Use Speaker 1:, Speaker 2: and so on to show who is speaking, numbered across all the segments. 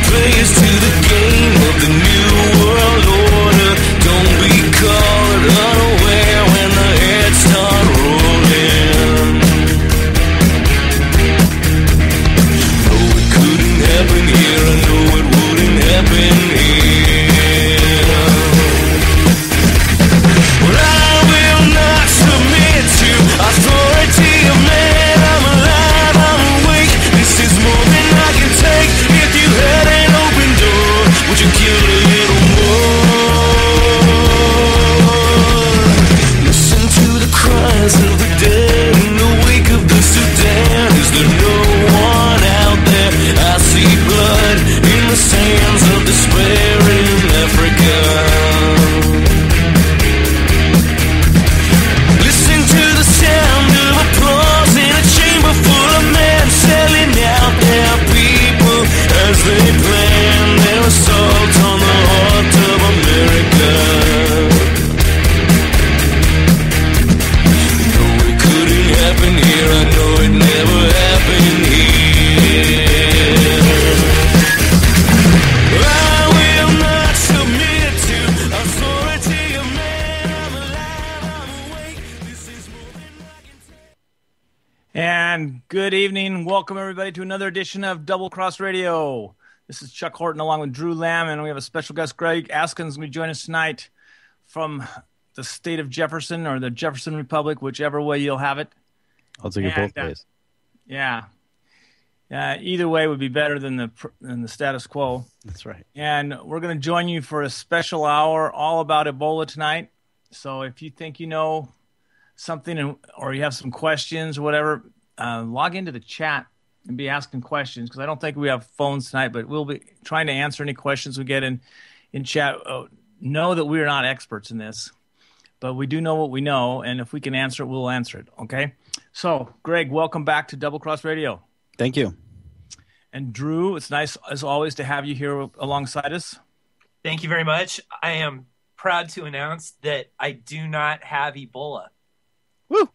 Speaker 1: players to the game of the new world order. Don't be caught unaware when the heads start rolling. No, it couldn't happen here. I know it wouldn't happen here. But I will not submit to authority of man. I'm alive, I'm awake. This is more than I can take. If you had an open door, would you kill a little more? Listen to the cries of the dead in the wake of the Sudan. Is there no one out there? I see blood in the sands of despair in Africa. Listen to the sound of applause in a chamber full of men selling out their people as they plan their assault on the heart of America. No, it couldn't happen here. I know it never happened here. I will not submit to authority of man. I'm alive, I'm awake. This is more than I can take.
Speaker 2: And good evening. Welcome, everybody, to another edition of Double Cross Radio. This is Chuck Horton along with Drew Lamb, and we have a special guest, Greg Askins, going to join us tonight from the state of Jefferson or the Jefferson Republic, whichever way you'll have it.
Speaker 3: I'll take it both ways.
Speaker 2: Yeah. Either way would be better than the status quo.
Speaker 3: That's right.
Speaker 2: And we're going to join you for a special hour all about Ebola tonight. So if you think you know something or you have some questions or whatever, log into the chat and be asking questions, because I don't think we have phones tonight, but we'll be trying to answer any questions we get in chat. Know that we are not experts in this, but we do know what we know, and if we can answer it, we'll answer it, okay? So, Greg, welcome back to Double Cross Radio.
Speaker 3: Thank you.
Speaker 2: And Drew, it's nice, as always, to have you here alongside us.
Speaker 4: Thank you very much. I am proud to announce that I do not have Ebola.
Speaker 3: Woo!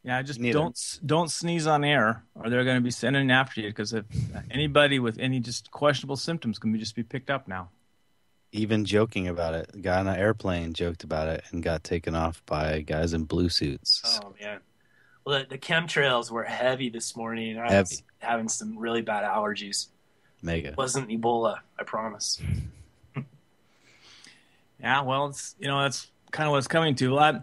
Speaker 2: Yeah, just
Speaker 3: Neither.
Speaker 2: don't sneeze on air, or they're going to be sending after you, because if anybody with any just questionable symptoms can just be picked up now.
Speaker 3: Even joking about it. A guy on an airplane joked about it and got taken off by guys in blue suits.
Speaker 4: Oh, man. Well, the chemtrails were heavy this morning. I
Speaker 3: Heavy.
Speaker 4: was having some really bad allergies.
Speaker 3: Mega.
Speaker 4: It wasn't Ebola, I promise.
Speaker 2: Yeah, well, that's kind of what it's coming to.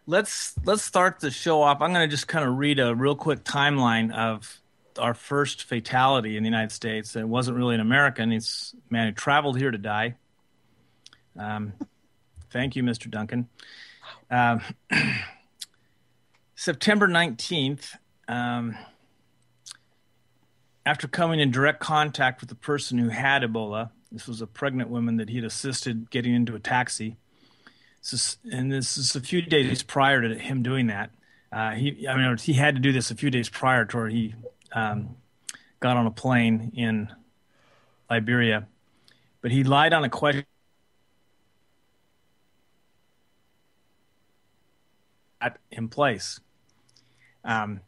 Speaker 2: Let's start the show off. I'm going to just kind of read a real quick timeline of our first fatality in the United States. It wasn't really an American. It's a man who traveled here to die. Thank you, Mr. Duncan. September 19th, after coming in direct contact with the person who had Ebola, this was a pregnant woman that he had assisted getting into a taxi. And this is a few days prior to him doing that. He had to do this a few days prior to where he got on a plane in Liberia. But he lied on a question in place. And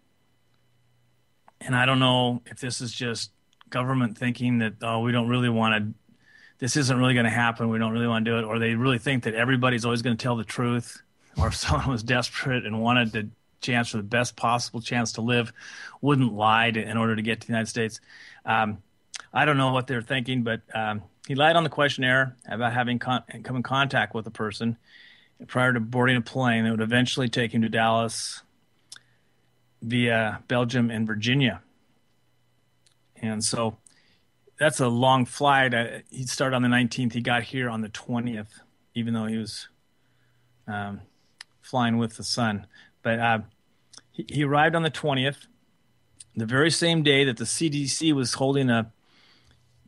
Speaker 2: I don't know if this is just government thinking that, we don't really want to, this isn't really going to happen, we don't really want to do it, or they really think that everybody's always going to tell the truth, or if someone was desperate and wanted the chance for the best possible chance to live, wouldn't lie in order to get to the United States. I don't know what they're thinking, but he lied on the questionnaire about having come in contact with a person prior to boarding a plane that would eventually take him to Dallas via Belgium and Virginia. And so that's a long flight. He started on the 19th. He got here on the 20th, even though he was flying with the sun. But he arrived on the 20th, the very same day that the CDC was holding a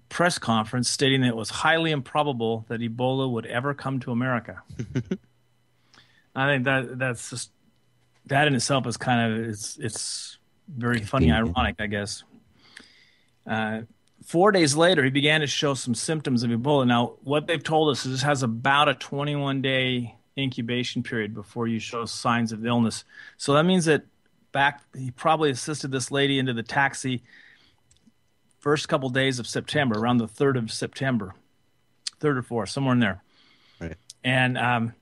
Speaker 2: press conference stating that it was highly improbable that Ebola would ever come to America. I think that's just, that in itself is kind of, it's very funny, ironic, I guess. 4 days later, he began to show some symptoms of Ebola. Now, what they've told us is this has about a 21-day incubation period before you show signs of illness. So that means that he probably assisted this lady into the taxi first couple days of September, around the 3rd of September, 3rd or 4th, somewhere in there.
Speaker 3: Right.
Speaker 2: And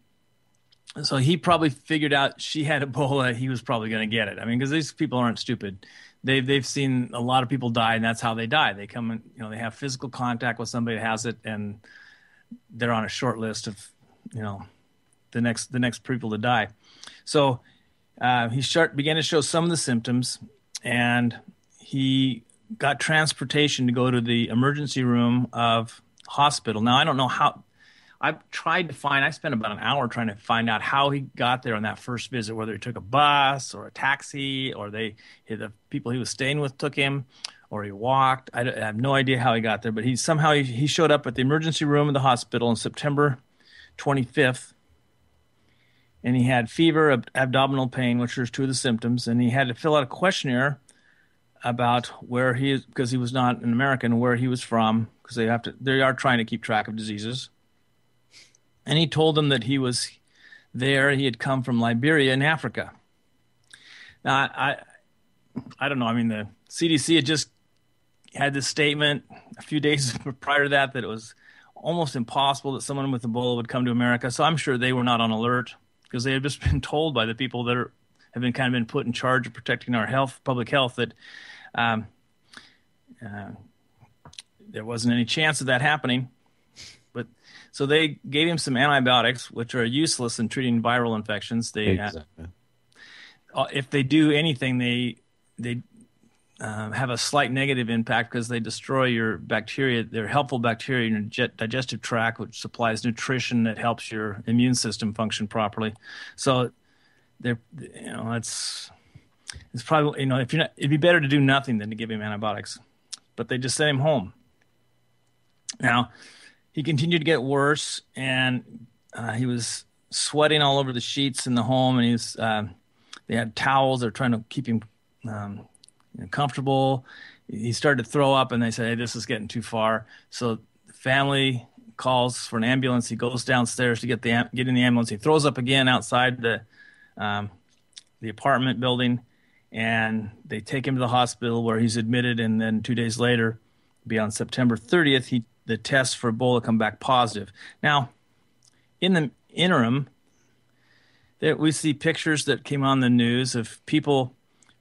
Speaker 2: so he probably figured out she had Ebola. He was probably going to get it. I mean, because these people aren't stupid. They've seen a lot of people die, and that's how they die. They come in, they have physical contact with somebody that has it, and they're on a short list of, the next people to die. So he began to show some of the symptoms, and he got transportation to go to the emergency room of hospital. Now, I don't know how. I spent about an hour trying to find out how he got there on that first visit, whether he took a bus or a taxi, or the people he was staying with took him, or he walked. I have no idea how he got there, but he showed up at the emergency room of the hospital on September 25th, and he had fever, abdominal pain, which are two of the symptoms, and he had to fill out a questionnaire about where he is, because he was not an American, where he was from, because they are trying to keep track of diseases. And he told them that he was there. He had come from Liberia in Africa. Now, I don't know. I mean, the CDC had just had this statement a few days prior to that it was almost impossible that someone with Ebola would come to America. So I'm sure they were not on alert, because they had just been told by the people that have been put in charge of protecting our public health, that there wasn't any chance of that happening. So they gave him some antibiotics, which are useless in treating viral infections.
Speaker 3: Exactly.
Speaker 2: If they do anything, they have a slight negative impact, because they destroy your bacteria, their helpful bacteria in your digestive tract, which supplies nutrition that helps your immune system function properly. So it's probably, it'd be better to do nothing than to give him antibiotics. But they just sent him home. Now, he continued to get worse, and he was sweating all over the sheets in the home, and they had towels. They're trying to keep him comfortable. He started to throw up, and they said, "Hey, this is getting too far." So the family calls for an ambulance. He goes downstairs to get in the ambulance. He throws up again outside the apartment building, and they take him to the hospital, where he's admitted. And then 2 days later, on September 30th, the tests for Ebola come back positive. Now, in the interim, we see pictures that came on the news of people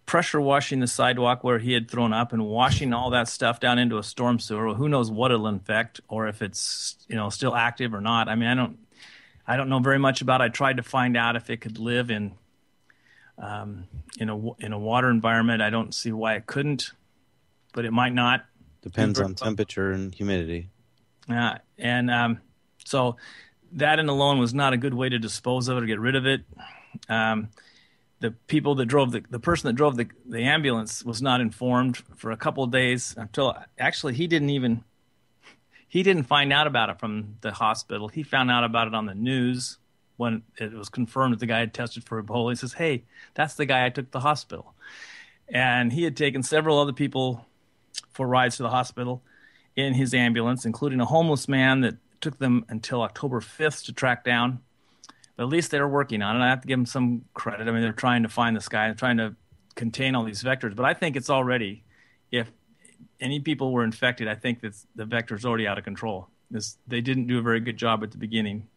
Speaker 2: pressure washing the sidewalk where he had thrown up, and washing all that stuff down into a storm sewer. Well, who knows what it'll infect, or if it's still active or not. I mean, I don't know very much about it. I tried to find out if it could live in a water environment. I don't see why it couldn't, but it might not.
Speaker 3: Depends on temperature and humidity.
Speaker 2: So that in alone was not a good way to dispose of it or get rid of it. The people that drove the person that drove the ambulance was not informed for a couple of days, until actually he didn't find out about it from the hospital. He found out about it on the news when it was confirmed that the guy had tested for Ebola. He says, "Hey, that's the guy I took to the hospital." And he had taken several other people for rides to the hospital in his ambulance, including a homeless man that took them until October 5th to track down. But at least they're working on it. I have to give them some credit. I mean, they're trying to find this guy. They're trying to contain all these vectors. But I think it's already, if any people were infected, I think that the vector's already out of control. They didn't do a very good job at the beginning.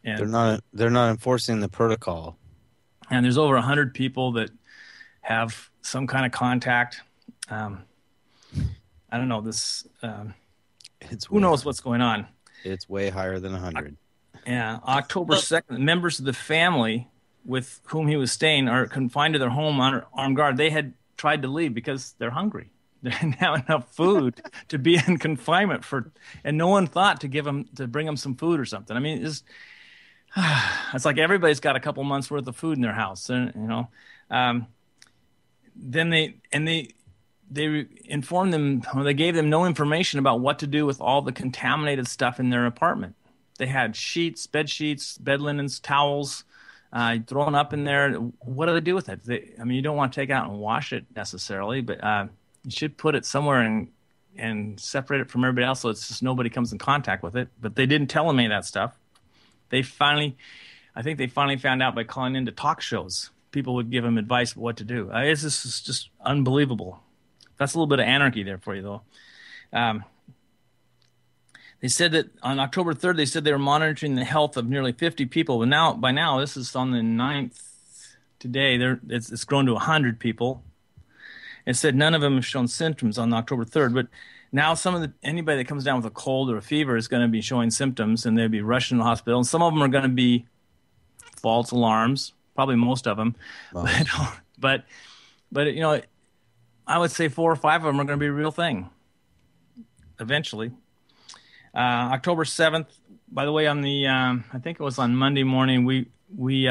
Speaker 2: And
Speaker 3: they're not enforcing the protocol.
Speaker 2: And there's over 100 people that have some kind of contact. I don't know this. Who knows what's going on?
Speaker 3: It's way higher than 100.
Speaker 2: Yeah, October 2nd, members of the family with whom he was staying are confined to their home under armed guard. They had tried to leave because they're hungry. They didn't have enough food to be in confinement and no one thought to bring them some food or something. I mean, it's like everybody's got a couple months worth of food in their house, Then they informed them, or they gave them no information about what to do with all the contaminated stuff in their apartment. They had sheets, bed sheets, bed linens, towels, thrown up in there. What do they do with it? You don't want to take it out and wash it necessarily, but you should put it somewhere and separate it from everybody else so it's just nobody comes in contact with it. But they didn't tell them any of that stuff. I think they finally found out by calling into talk shows. People would give them advice about what to do. This is just unbelievable. That's a little bit of anarchy there for you, though. They said that on October 3rd, they said they were monitoring the health of nearly 50 people. But by now, this is on the 9th today. It's grown to 100 people. It said none of them have shown symptoms on October 3rd. But now anybody that comes down with a cold or a fever is going to be showing symptoms, and they'll be rushed in the hospital. And some of them are going to be false alarms, probably most of them.
Speaker 3: Wow.
Speaker 2: But I would say 4 or 5 of them are going to be a real thing eventually. October 7th, by the way, on the I think it was on Monday morning, we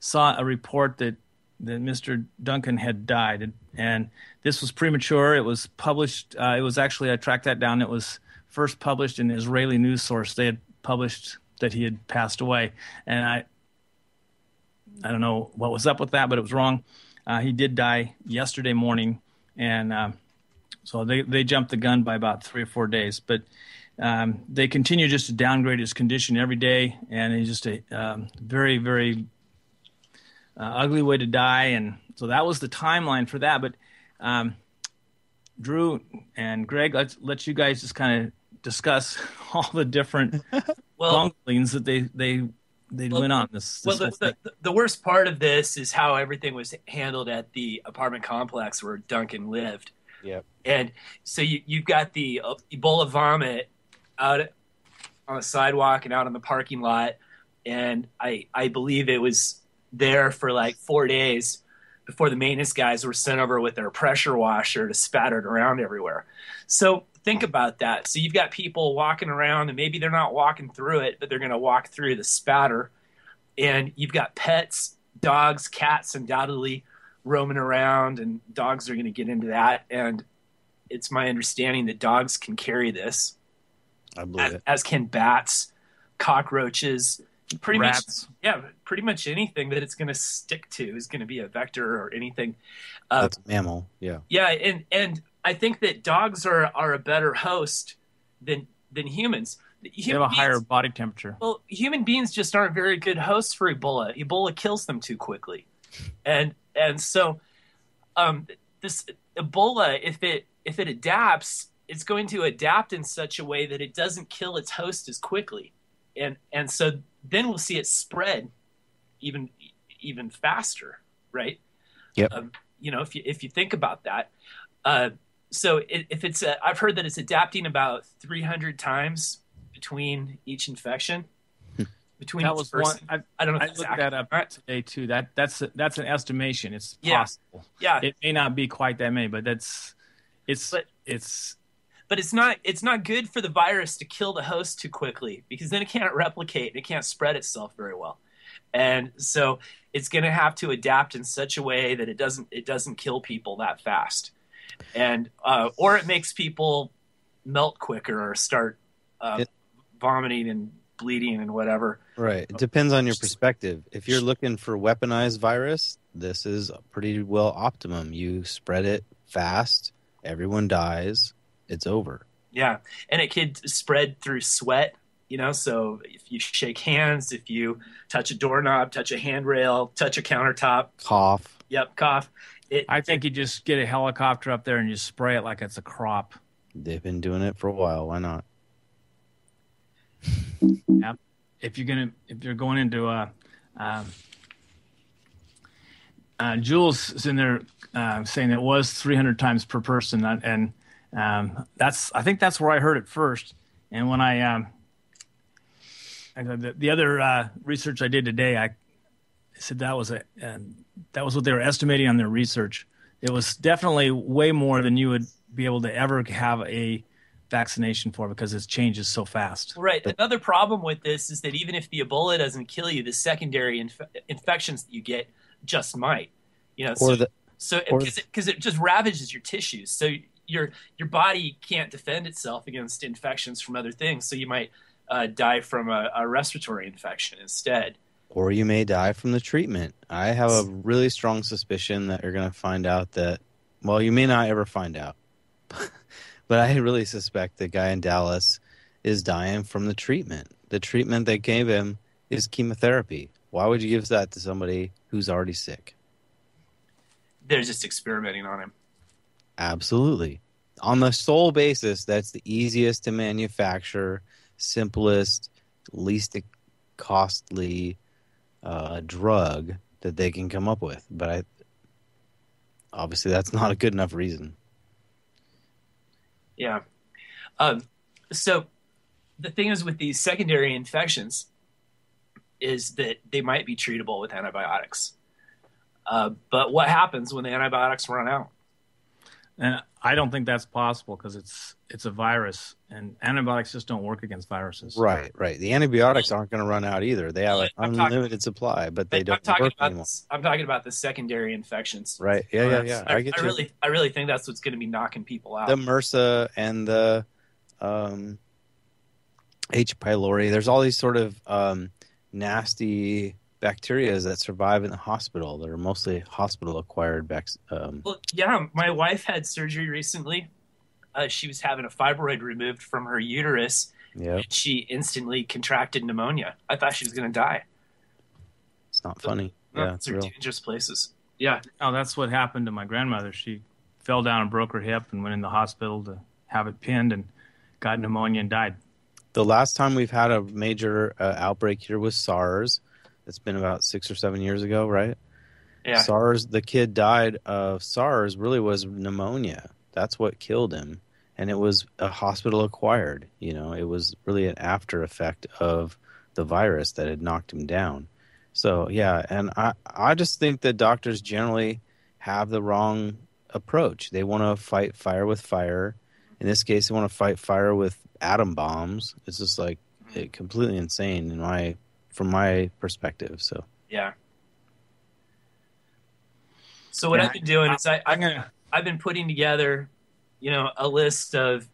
Speaker 2: saw a report that Mr. Duncan had died, and this was premature. It was published. It was actually, I tracked that down. It was first published in an Israeli news source. They had published that he had passed away, and I don't know what was up with that, but it was wrong. He did die yesterday morning, and so they jumped the gun by about 3 or 4 days, but. They continue just to downgrade his condition every day, and it's just a very, very ugly way to die. And so that was the timeline for that. But Drew and Greg, let's let you guys just kind of discuss all the different bunglings that they went on this.
Speaker 4: Well, the worst part of this is how everything was handled at the apartment complex where Duncan lived.
Speaker 3: Yep.
Speaker 4: And so you've got the Ebola vomit out on the sidewalk and out on the parking lot, and I believe it was there for like 4 days before the maintenance guys were sent over with their pressure washer to spatter it around everywhere. So think about that. So you've got people walking around, and maybe they're not walking through it, but they're going to walk through the spatter. And you've got pets, dogs, cats undoubtedly roaming around, and dogs are going to get into that. And it's my understanding that dogs can carry this.
Speaker 3: I believe it.
Speaker 4: As can bats, cockroaches,
Speaker 2: Rats.
Speaker 4: pretty much anything that it's going to stick to is going to be a vector or anything.
Speaker 3: That's a mammal. Yeah.
Speaker 4: Yeah, and I think that dogs are a better host than humans.
Speaker 2: They have a higher body temperature.
Speaker 4: Well, human beings just aren't very good hosts for Ebola. Ebola kills them too quickly, and so this Ebola, if it adapts, it's going to adapt in such a way that it doesn't kill its host as quickly, and so then we'll see it spread even faster, right?
Speaker 3: Yep.
Speaker 4: If you think about that, so if it's I've heard that it's adapting about 300 times between each infection. Between
Speaker 2: that
Speaker 4: each
Speaker 2: was
Speaker 4: person.
Speaker 2: one.
Speaker 4: I don't know.
Speaker 2: I
Speaker 4: If
Speaker 2: looked that up today too. That's an estimation. It's possible.
Speaker 4: Yeah.
Speaker 2: It may not be quite that many, but
Speaker 4: But it's not good for the virus to kill the host too quickly, because then it can't replicate. It can't spread itself very well, and so it's going to have to adapt in such a way that it doesn't kill people that fast, and or it makes people melt quicker or start vomiting and bleeding and whatever.
Speaker 3: Right. It depends on your perspective. If you're looking for weaponized virus, this is pretty well optimum. You spread it fast, everyone dies, it's over.
Speaker 4: Yeah, and it could spread through sweat, so if you shake hands, if you touch a doorknob, touch a handrail, touch a countertop.
Speaker 3: Cough.
Speaker 4: Yep, cough.
Speaker 2: I think you just get a helicopter up there and you spray it like it's a crop.
Speaker 3: They've been doing it for a while. Why not?
Speaker 2: Yeah. If you're going into Jules is in there saying it was 300 times per person, and I think that's where I heard it first. And when the other research I did today, I said that was what they were estimating on their research. It was definitely way more than you would be able to ever have a vaccination for, because it changes so fast.
Speaker 4: Right. Another problem with this is that even if the Ebola doesn't kill you, the secondary infections that you get just might. Because it just ravages your tissues. So your body can't defend itself against infections from other things. So you might die from a respiratory infection instead.
Speaker 3: Or you may die from the treatment. I have a really strong suspicion that you're going to find out that, well, you may not ever find out. But I really suspect the guy in Dallas is dying from the treatment. The treatment they gave him is chemotherapy. Why would you give that to somebody who's already sick?
Speaker 4: They're just experimenting on him.
Speaker 3: Absolutely. on the sole basis that's the easiest to manufacture, simplest, least costly drug that they can come up with. But obviously that's not a good enough reason.
Speaker 4: Yeah. So the thing is with these secondary infections is that they might be treatable with antibiotics. But what happens when the antibiotics run out?
Speaker 2: And I don't think that's possible because it's a virus, and antibiotics just don't work against viruses.
Speaker 3: Right. The antibiotics aren't going to run out either. They have an unlimited supply, but they don't work anymore.
Speaker 4: I'm talking about the secondary infections.
Speaker 3: Right. Yeah. I get you.
Speaker 4: I really think that's what's going to be knocking people out.
Speaker 3: The MRSA and the H. pylori. There's all these sort of nasty bacteria that survive in the hospital. They're mostly hospital-acquired
Speaker 4: Well, yeah, my wife had surgery recently. She was having a fibroid removed from her uterus.
Speaker 3: Yep.
Speaker 4: And she instantly contracted pneumonia. I thought she was going to die.
Speaker 3: It's not funny.
Speaker 4: Those are dangerous places. Yeah.
Speaker 2: Oh, that's what happened to my grandmother. She fell down and broke her hip and went in the hospital to have it pinned and got pneumonia and died.
Speaker 3: The last time we've had a major outbreak here was SARS. It's been about 6 or 7 years ago, right?
Speaker 4: Yeah.
Speaker 3: SARS, the kid died of SARS, really was pneumonia. That's what killed him. And it was a hospital acquired. You know, it was really an after effect of the virus that had knocked him down. So, yeah, and I just think that doctors generally have the wrong approach. They want to fight fire with fire. In this case, they want to fight fire with atom bombs. It's just like completely insane from my perspective. So
Speaker 4: yeah. So what I've been doing is I've been putting together, a list of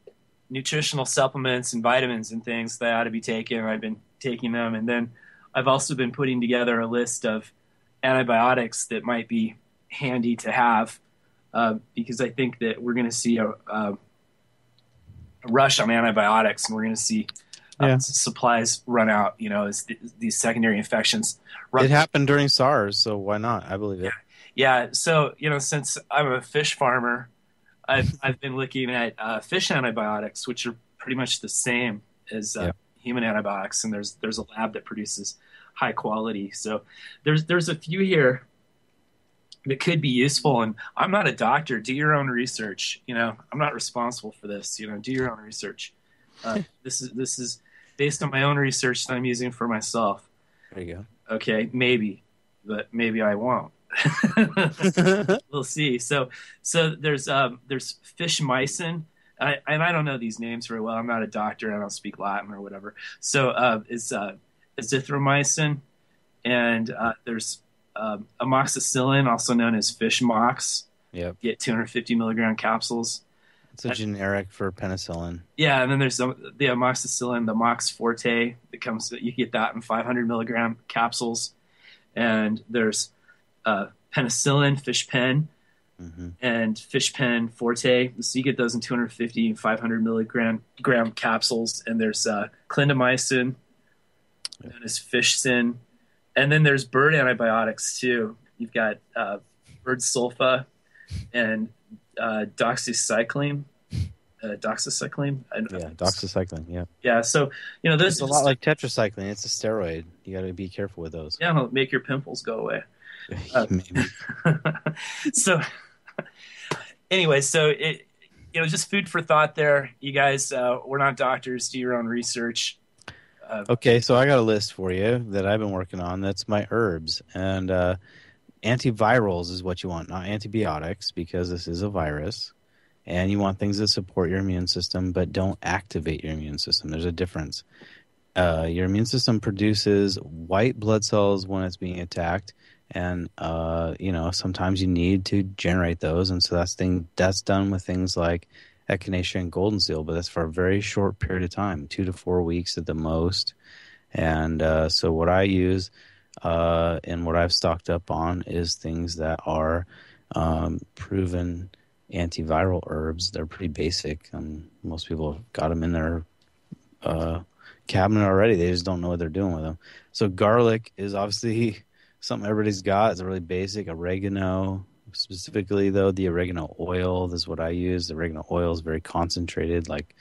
Speaker 4: nutritional supplements and vitamins and things that I ought to be taking. I've been taking them, and then I've also been putting together a list of antibiotics that might be handy to have, because I think that we're going to see a rush on antibiotics, and we're going to see supplies run out, as these secondary infections run.
Speaker 3: It happened during SARS, so why not? I believe it.
Speaker 4: Yeah. So, since I'm a fish farmer, I've been looking at fish antibiotics, which are pretty much the same as human antibiotics, and there's a lab that produces high quality. So there's a few here that could be useful, and I'm not a doctor. Do your own research. I'm not responsible for this. Do your own research. This is based on my own research that I'm using for myself.
Speaker 3: There you go.
Speaker 4: Okay, maybe, but maybe I won't. We'll see. So there's fish mycin. And I don't know these names very well. I'm not a doctor. I don't speak Latin or whatever. So it's azithromycin, and there's amoxicillin, also known as fish mox.
Speaker 3: Yep.
Speaker 4: Get 250 milligram capsules.
Speaker 3: It's a generic for penicillin.
Speaker 4: Yeah, and then there's the amoxicillin, the Mox Forte that comes. You get that in 500 milligram capsules, and there's penicillin, fish pen. Mm-hmm. And fish pen forte. So you get those in 250 and 500 milligram capsules. And there's clindamycin, known as fish sin. And then there's bird antibiotics too. You've got bird sulfa and doxycycline. Doxycycline.
Speaker 3: Doxycycline. Yeah.
Speaker 4: Yeah. So this
Speaker 3: is a lot like tetracycline. It's a steroid. You got to be careful with those.
Speaker 4: Yeah, it'll make your pimples go away.
Speaker 3: Maybe.
Speaker 4: So anyway, so just food for thought there. You guys, we're not doctors. Do your own research.
Speaker 3: Okay, so I got a list for you that I've been working on. That's my herbs. And antivirals is what you want, not antibiotics, because this is a virus. And you want things that support your immune system but don't activate your immune system. There's a difference. Your immune system produces white blood cells when it's being attacked. And sometimes you need to generate those, and so that's done with things like echinacea and golden seal, but that's for a very short period of time, 2 to 4 weeks at the most. And so what I use and what I've stocked up on is things that are proven antiviral herbs. They're pretty basic, and most people have got them in their cabinet already. They just don't know what they're doing with them. So garlic is obviously something everybody's got. It's really basic. Oregano, specifically, though, the oregano oil. This is what I use. The oregano oil is very concentrated, like,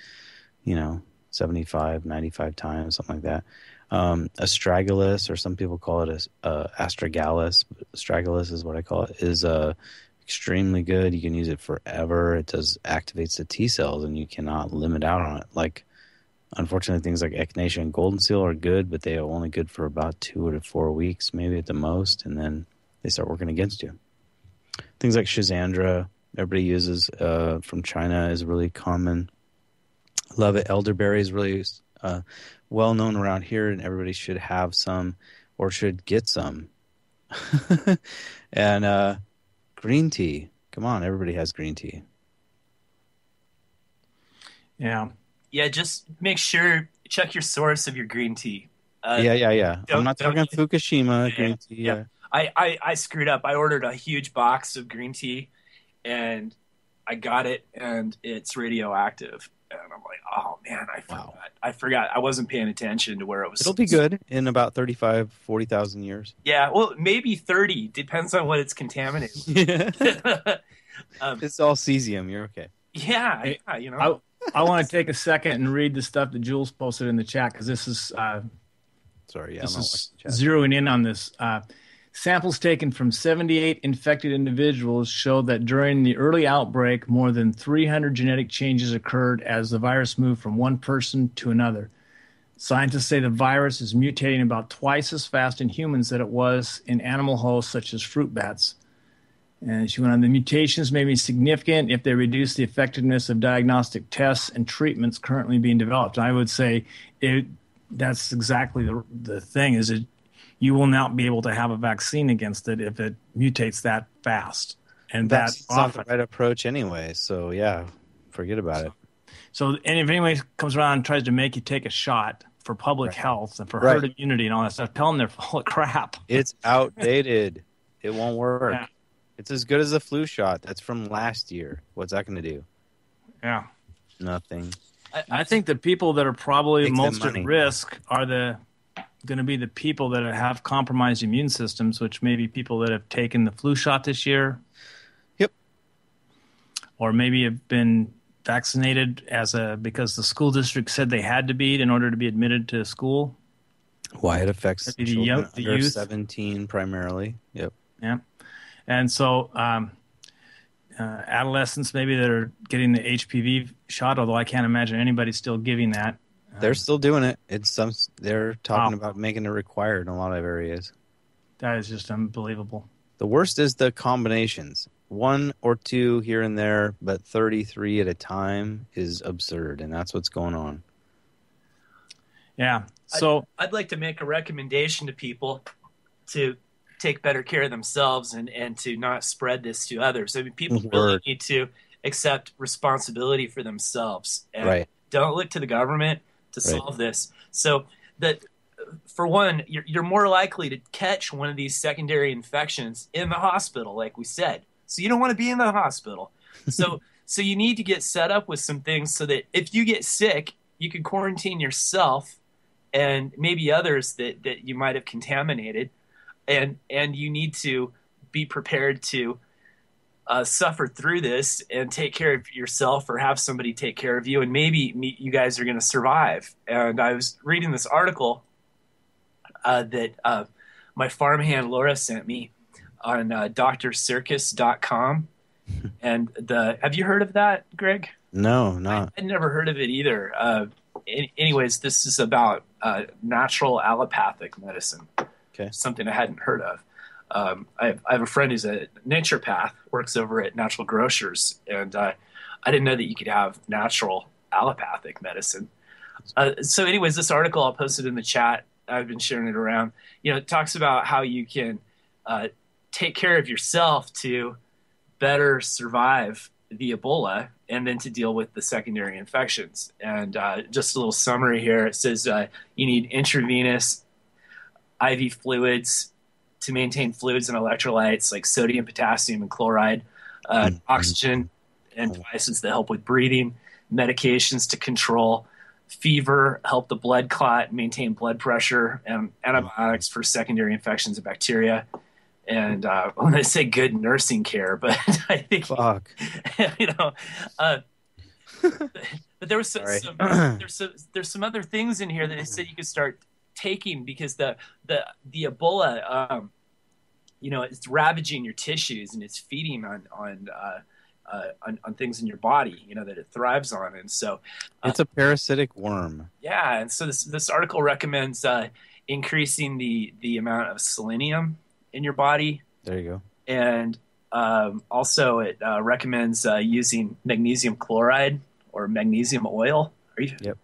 Speaker 3: 75, 95 times, something like that. Astragalus, or some people call it astragalus. Astragalus is what I call it, is extremely good. You can use it forever. It activates the T cells, and you cannot limit out on it. Like, unfortunately, things like echinacea and golden seal are good, but they are only good for about 2 to 4 weeks, maybe at the most, and then they start working against you. Things like Schizandra, everybody uses from China, is really common. Love it. Elderberry is really well known around here, and everybody should have some or should get some. And green tea. Come on, everybody has green tea.
Speaker 2: Yeah.
Speaker 4: Yeah, just make sure, check your source of your green tea.
Speaker 3: Yeah. I'm not talking Fukushima green tea.
Speaker 4: Yeah. I screwed up. I ordered a huge box of green tea, and I got it, and it's radioactive. And I'm like, oh, man, I forgot. Wow. I forgot. I wasn't paying attention to where it was.
Speaker 3: It'll be good in about 35, 40,000 years.
Speaker 4: Yeah, well, maybe 30. Depends on what it's contaminated.
Speaker 3: Yeah. It's all cesium. You're okay.
Speaker 4: Yeah,
Speaker 2: Hey,
Speaker 4: yeah,
Speaker 2: I want to take a second and read the stuff that Jules posted in the chat, because this is this is zeroing in on this. Samples taken from 78 infected individuals show that during the early outbreak, more than 300 genetic changes occurred as the virus moved from one person to another. Scientists say the virus is mutating about twice as fast in humans than it was in animal hosts such as fruit bats. And she went on, the mutations may be significant if they reduce the effectiveness of diagnostic tests and treatments currently being developed. I would say that's exactly the thing, is it you will not be able to have a vaccine against it if it mutates that fast. And that's
Speaker 3: not the right approach anyway. So, yeah, forget about it.
Speaker 2: So, and if anybody comes around and tries to make you take a shot for public health and for herd immunity and all that stuff, tell them they're full of crap.
Speaker 3: It's outdated. It won't work.
Speaker 2: Yeah.
Speaker 3: It's as good as a flu shot. That's from last year. What's that going to do?
Speaker 2: Yeah.
Speaker 3: Nothing.
Speaker 2: I think the people that are probably most at risk are going to be the people that have compromised immune systems, which may be people that have taken the flu shot this year.
Speaker 3: Yep.
Speaker 2: Or maybe have been vaccinated because the school district said they had to be in order to be admitted to school.
Speaker 3: Why it affects children
Speaker 2: the
Speaker 3: under
Speaker 2: youth.
Speaker 3: 17 primarily. Yep.
Speaker 2: Yeah. And so adolescents maybe that are getting the HPV shot, although I can't imagine anybody still giving that.
Speaker 3: They're still doing it. They're talking about making it required in a lot of areas.
Speaker 2: That is just unbelievable.
Speaker 3: The worst is the combinations. 1 or 2 here and there, but 33 at a time is absurd, and that's what's going on.
Speaker 2: Yeah. So
Speaker 4: I'd like to make a recommendation to people to take better care of themselves and to not spread this to others. I mean, people really need to accept responsibility for themselves. And don't look to the government to solve this. So that, for one, you're more likely to catch one of these secondary infections in the hospital, like we said. So you don't want to be in the hospital. So you need to get set up with some things so that if you get sick, you can quarantine yourself and maybe others that you might have contaminated. And you need to be prepared to suffer through this and take care of yourself, or have somebody take care of you, and maybe you guys are going to survive. And I was reading this article that my farmhand Laura sent me on drcircus.com. And have you heard of that, Greg?
Speaker 3: No, not.
Speaker 4: I'd never heard of it either. Anyways, this is about natural allopathic medicine.
Speaker 3: Okay.
Speaker 4: Something I hadn't heard of. I have a friend who's a naturopath, works over at Natural Grocers, and I didn't know that you could have natural allopathic medicine. So anyways, this article I'll post it in the chat. I've been sharing it around. It talks about how you can take care of yourself to better survive the Ebola and then to deal with the secondary infections. And just a little summary here. It says you need intravenous IV fluids to maintain fluids and electrolytes like sodium, potassium, and chloride, oxygen and devices that help with breathing, medications to control fever, help the blood clot, maintain blood pressure, and antibiotics for secondary infections of bacteria. and I'm going to say good nursing care, but I think
Speaker 3: Fuck.
Speaker 4: you know, uh, but there was
Speaker 3: Sorry.
Speaker 4: there's some other things in here that they said you could start taking because the Ebola, it's ravaging your tissues and it's feeding on things in your body, that it thrives on, and so
Speaker 3: It's a parasitic worm.
Speaker 4: yeah, and so this article recommends increasing the amount of selenium in your body,
Speaker 3: There you go.
Speaker 4: and also it recommends using magnesium chloride or magnesium oil.
Speaker 3: Yep.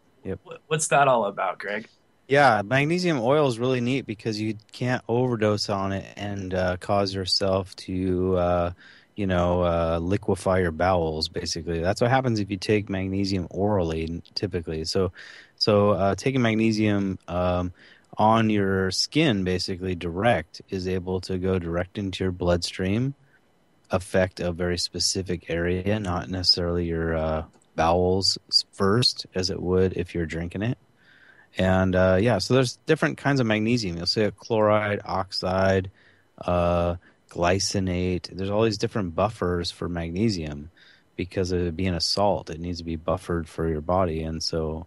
Speaker 4: What's that all about, Greg?
Speaker 3: Yeah, magnesium oil is really neat because you can't overdose on it and cause yourself to, liquefy your bowels. Basically, that's what happens if you take magnesium orally, typically. So taking magnesium on your skin, basically direct, is able to go direct into your bloodstream, affect a very specific area, not necessarily your bowels first, as it would if you're drinking it. And so there's different kinds of magnesium. You'll see a chloride, oxide, glycinate. There's all these different buffers for magnesium because of it being a salt. It needs to be buffered for your body. And so,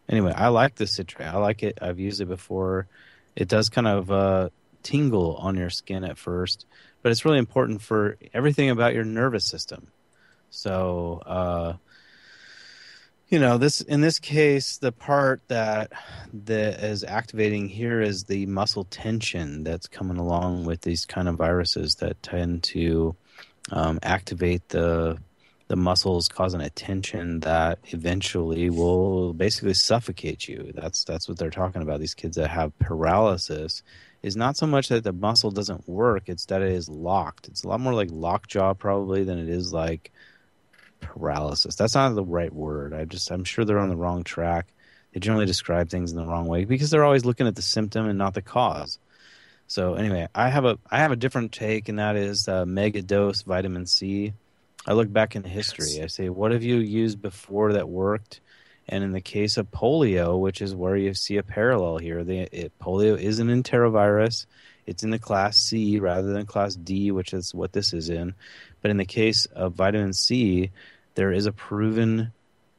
Speaker 3: anyway, I like the citrate. I like it. I've used it before. It does kind of tingle on your skin at first, but it's really important for everything about your nervous system. So, in this case, the part that is activating here is the muscle tension that's coming along with these kind of viruses that tend to activate the muscles, causing a tension that eventually will basically suffocate you. That's what they're talking about. These kids that have paralysis is not so much that the muscle doesn't work; it's that it is locked. It's a lot more like lockjaw probably than it is like paralysis. That's not the right word. I'm sure they're on the wrong track. They generally describe things in the wrong way because they're always looking at the symptom and not the cause. So anyway, I have a different take, and that is mega dose vitamin C. I look back in history. I say, what have you used before that worked? And in the case of polio, which is where you see a parallel here, polio is an enterovirus. It's in the class C rather than class D, which is what this is in. But in the case of vitamin C, there is a proven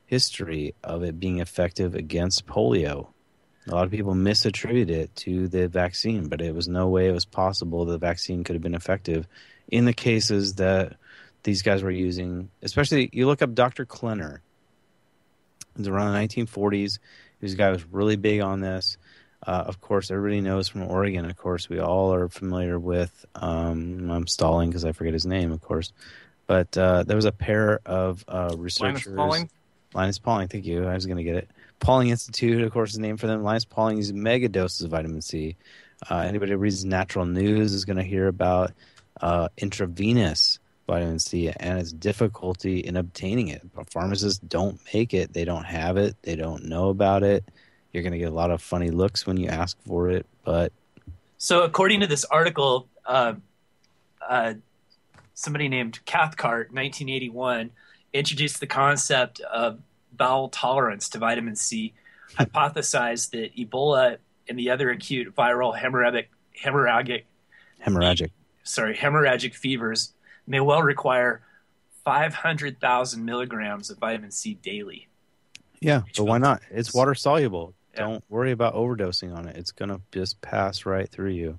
Speaker 3: history of it being effective against polio. A lot of people misattribute it to the vaccine, but it was no way it was possible the vaccine could have been effective in the cases that these guys were using. Especially, you look up Dr. Klenner. It was around the 1940s. This guy was really big on this. Of course, everybody knows from Oregon. Of course, we all are familiar with. I'm stalling because I forget his name, of course. But there was a pair of researchers. Linus Pauling, thank you. I was going to get it. Pauling Institute, of course, is named for them. Linus Pauling uses mega doses of vitamin C. Anybody who reads Natural News is going to hear about intravenous vitamin C and its difficulty in obtaining it. But pharmacists don't make it. They don't have it. They don't know about it. You're going to get a lot of funny looks when you ask for it. But
Speaker 4: so, according to this article, somebody named Cathcart, 1981, introduced the concept of bowel tolerance to vitamin C, hypothesized that Ebola and the other acute viral hemorrhagic fevers may well require 500,000 milligrams of vitamin C daily.
Speaker 3: Yeah, but why not? It's water soluble.
Speaker 4: Yeah.
Speaker 3: Don't worry about overdosing on it. It's going to just pass right through you.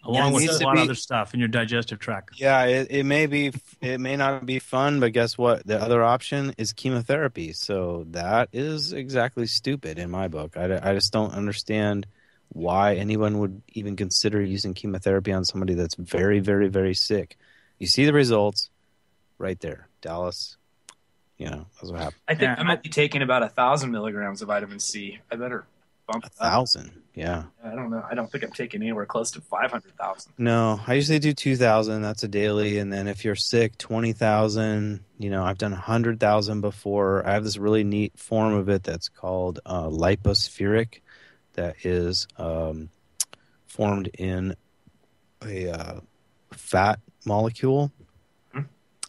Speaker 2: Along
Speaker 3: it
Speaker 2: with
Speaker 3: needs
Speaker 2: a
Speaker 3: to
Speaker 2: lot
Speaker 3: be-
Speaker 2: of other stuff in your digestive tract.
Speaker 3: Yeah, it may not be fun, but guess what? The other option is chemotherapy. So that is exactly stupid in my book. I just don't understand why anyone would even consider using chemotherapy on somebody that's very, very, very sick. You see the results right there. Dallas, that's what happened.
Speaker 4: I think I might be taking about 1,000 milligrams of vitamin C. I better bump it up.
Speaker 3: 1,000, yeah.
Speaker 4: I don't know. I don't think I'm taking anywhere close to 500,000.
Speaker 3: No, I usually do 2,000. That's a daily. And then if you're sick, 20,000. I've done 100,000 before. I have this really neat form of it that's called lipospheric that is formed in a fat molecule.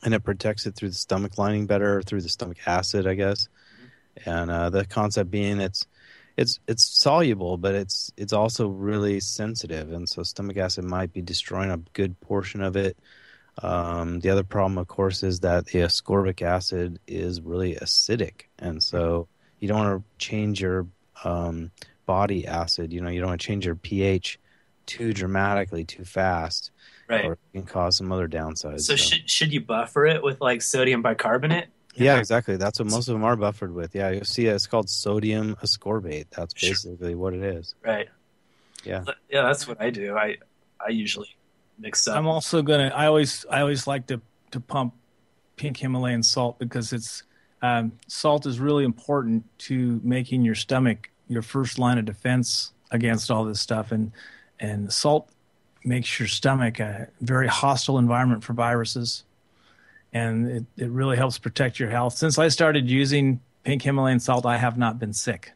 Speaker 3: And it protects it through the stomach lining better, through the stomach acid, I guess. And the concept being it's it's soluble, but it's also really sensitive, and so stomach acid might be destroying a good portion of it. The other problem, of course, is that the ascorbic acid is really acidic, and so you don't want to change your body acid. You don't want to change your pH too dramatically, too fast,
Speaker 4: Right.
Speaker 3: or it can cause some other downsides.
Speaker 4: So should you buffer it with like sodium bicarbonate?
Speaker 3: Yeah, exactly. That's what most of them are buffered with. Yeah, you'll see it's called sodium ascorbate. That's basically what it is.
Speaker 4: Right.
Speaker 3: Yeah.
Speaker 4: Yeah, that's what I do. I usually mix up.
Speaker 2: I'm also gonna. I always like to pump pink Himalayan salt because it's salt is really important to making your stomach your first line of defense against all this stuff, and salt makes your stomach a very hostile environment for viruses, and it really helps protect your health. Since I started using pink Himalayan salt, I have not been sick.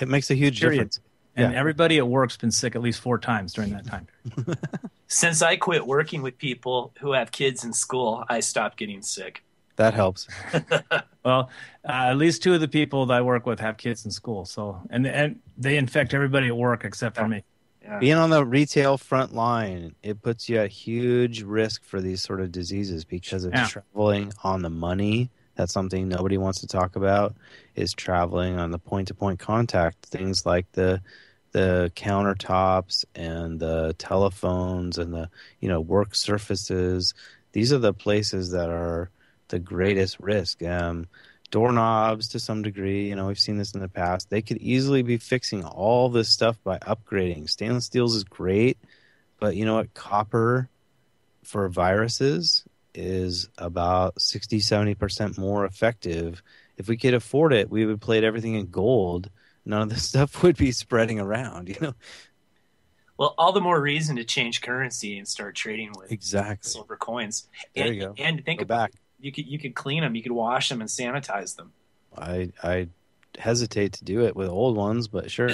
Speaker 3: It makes a huge
Speaker 2: Period.
Speaker 3: difference.
Speaker 2: And
Speaker 3: Yeah.
Speaker 2: everybody at work's been sick at least 4 times during that time.
Speaker 4: Since I quit working with people who have kids in school, I stopped getting sick.
Speaker 3: That helps.
Speaker 2: Well, at least 2 of the people that I work with have kids in school, so and they infect everybody at work except for me.
Speaker 4: Yeah.
Speaker 3: Being on the retail front line, it puts you at huge risk for these sort of diseases because it's
Speaker 2: Yeah.
Speaker 3: traveling on the money. That's something nobody wants to talk about, is traveling on the point-to-point contact. Things like the countertops and the telephones and the work surfaces. These are the places that are the greatest risk. Doorknobs to some degree, we've seen this in the past. They could easily be fixing all this stuff by upgrading. Stainless steels is great, but you know what? Copper for viruses is about 60-70% more effective. If we could afford it, we would plate everything in gold. None of this stuff would be spreading around,
Speaker 4: Well, all the more reason to change currency and start trading with
Speaker 3: Exactly.
Speaker 4: silver coins.
Speaker 3: There
Speaker 4: and,
Speaker 3: you go.
Speaker 4: And think
Speaker 3: Go
Speaker 4: about
Speaker 3: back.
Speaker 4: you could clean them, you could wash them and sanitize them.
Speaker 3: I hesitate to do it with old ones, but sure.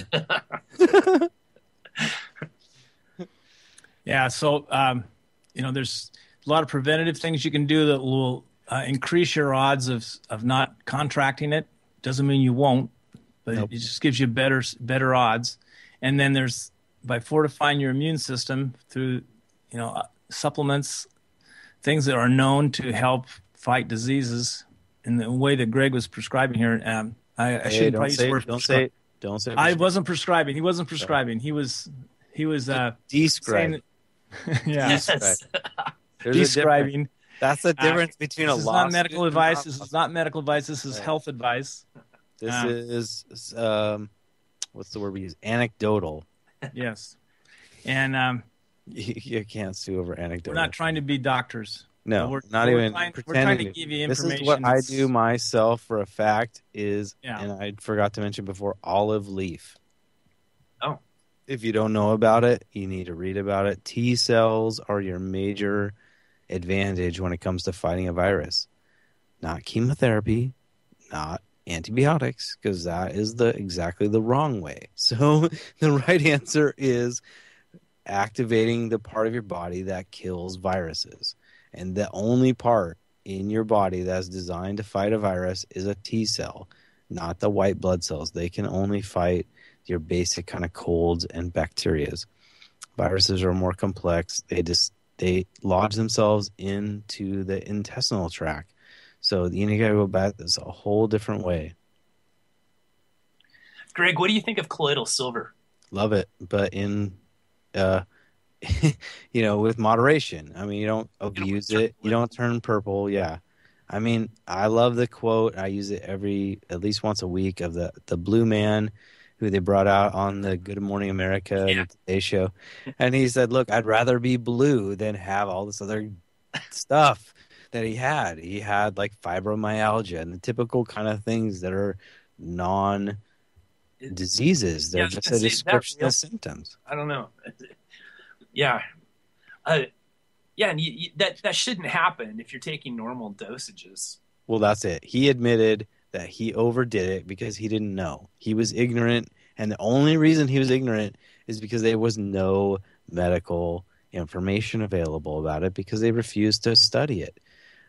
Speaker 2: Yeah, so there's a lot of preventative things you can do that will increase your odds of not contracting it. Doesn't mean you won't, but
Speaker 3: Nope.
Speaker 2: it just gives you better odds. And then there's by fortifying your immune system through supplements, things that are known to help fight diseases in the way that Greg was prescribing here. I
Speaker 3: Hey,
Speaker 2: shouldn't
Speaker 3: don't
Speaker 2: probably use
Speaker 3: say
Speaker 2: the word
Speaker 3: it. Don't
Speaker 2: prescribe.
Speaker 3: say it. Don't say it.
Speaker 2: I wasn't prescribing. He wasn't prescribing. He was
Speaker 3: Describe.
Speaker 2: saying, yeah,
Speaker 4: Yes.
Speaker 3: There's a difference.
Speaker 2: describing.
Speaker 3: That's the difference between a
Speaker 2: This is
Speaker 3: lawsuit
Speaker 2: not medical
Speaker 3: and
Speaker 2: advice.
Speaker 3: not-
Speaker 2: This is not medical advice. This is
Speaker 3: Right.
Speaker 2: health advice.
Speaker 3: This is what's the word we use? Anecdotal.
Speaker 2: Yes, and
Speaker 3: You can't sue over
Speaker 2: we're
Speaker 3: anecdotal.
Speaker 2: not trying to be doctors.
Speaker 3: No,
Speaker 2: We're-
Speaker 3: not
Speaker 2: we're
Speaker 3: even
Speaker 2: trying- we're
Speaker 3: pretending.
Speaker 2: trying to give you
Speaker 3: This is
Speaker 2: information
Speaker 3: what I
Speaker 2: that's-
Speaker 3: do myself for a fact is,
Speaker 2: Yeah.
Speaker 3: and I forgot to mention before, olive leaf.
Speaker 4: Oh.
Speaker 3: If you don't know about it, you need to read about it. T cells are your major advantage when it comes to fighting a virus. Not chemotherapy, not antibiotics, because that is exactly the wrong way. So the right answer is activating the part of your body that kills viruses. And the only part in your body that's designed to fight a virus is a T cell, not the white blood cells. They can only fight your basic kind of colds and bacterias. Viruses are more complex. They lodge themselves into the intestinal tract. So you got to go back this a whole different way.
Speaker 4: Greg, what do you think of colloidal silver?
Speaker 3: Love it, but in with moderation. I mean, you don't abuse it. You don't turn purple. Yeah. I mean, I love the quote. I use it at least once a week of the blue man who they brought out on the Good Morning America and the Today Show. And he said, look, I'd rather be blue than have all this other stuff that he had. He had like fibromyalgia and the typical kind of things that are non-diseases. They're
Speaker 4: Yeah,
Speaker 3: just
Speaker 4: see,
Speaker 3: a
Speaker 4: that
Speaker 3: description
Speaker 4: real-
Speaker 3: of symptoms.
Speaker 4: I don't know. Yeah. And that shouldn't happen if you're taking normal dosages.
Speaker 3: Well, that's it. He admitted that he overdid it because he didn't know. He was ignorant, and the only reason he was ignorant is because there was no medical information available about it because they refused to study it.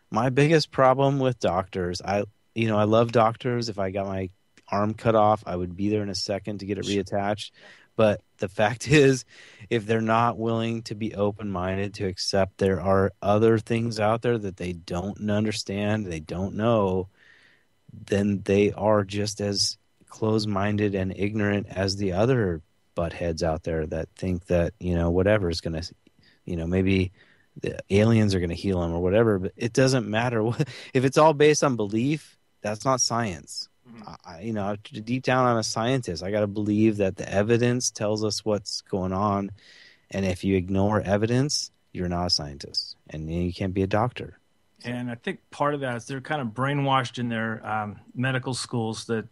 Speaker 3: My biggest problem with doctors, I love doctors. If I got my arm cut off, I would be there in a second to get it reattached. But the fact is, if they're not willing to be open-minded to accept there are other things out there that they don't understand, they don't know, then they are just as closed-minded and ignorant as the other buttheads out there that think that, whatever is going to, maybe the aliens are going to heal them or whatever. But it doesn't matter. If it's all based on belief, that's not science. Deep down, I'm a scientist. I got to believe that the evidence tells us what's going on. And if you ignore evidence, you're not a scientist, and you can't be a doctor.
Speaker 2: And I think part of that is they're kind of brainwashed in their medical schools that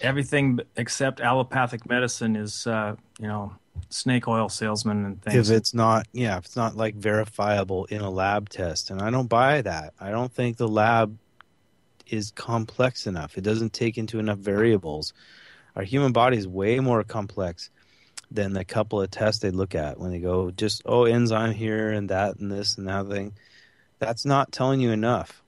Speaker 2: everything except allopathic medicine is, snake oil salesman and things.
Speaker 3: If it's not like verifiable in a lab test, and I don't buy that. I don't think the lab is complex enough. It doesn't take into enough variables. Our human body is way more complex than the couple of tests they look at when they go just, enzyme here and that and this and that thing. That's not telling you enough.